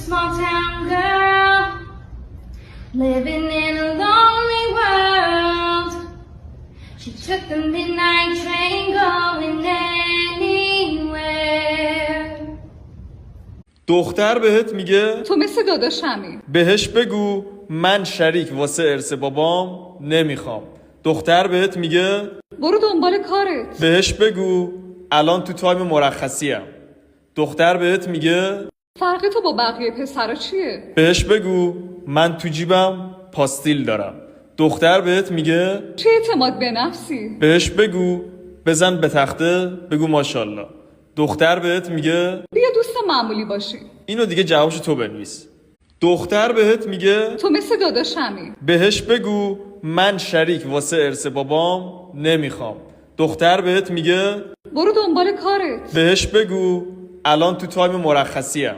small town girl living in a lonely world. She took the midnight train going anywhere. دختر بهت میگه تو مثل داداشمی. بهش بگو من شریک واسه ارث بابام نمیخوام. دختر بهت میگه برو دنبال کارت. بهش بگو الان تو تایم مرخصیم. دختر بهت میگه فرق تو با بقیه پسرا چیه؟ بهش بگو من تو جیبم پاستیل دارم. دختر بهت میگه چه اعتماد به نفسی؟ بهش بگو بزن به تخته بگو ماشاءالله. دختر بهت میگه بیا دوست معمولی باشی. اینو دیگه جوابشو تو بنویس. دختر بهت میگه تو مثل داداشمی. بهش بگو من شریک واسه ارث بابام نمیخوام. دختر بهت میگه برو دنبال کارت. بهش بگو الان تو تایم مرخصیم.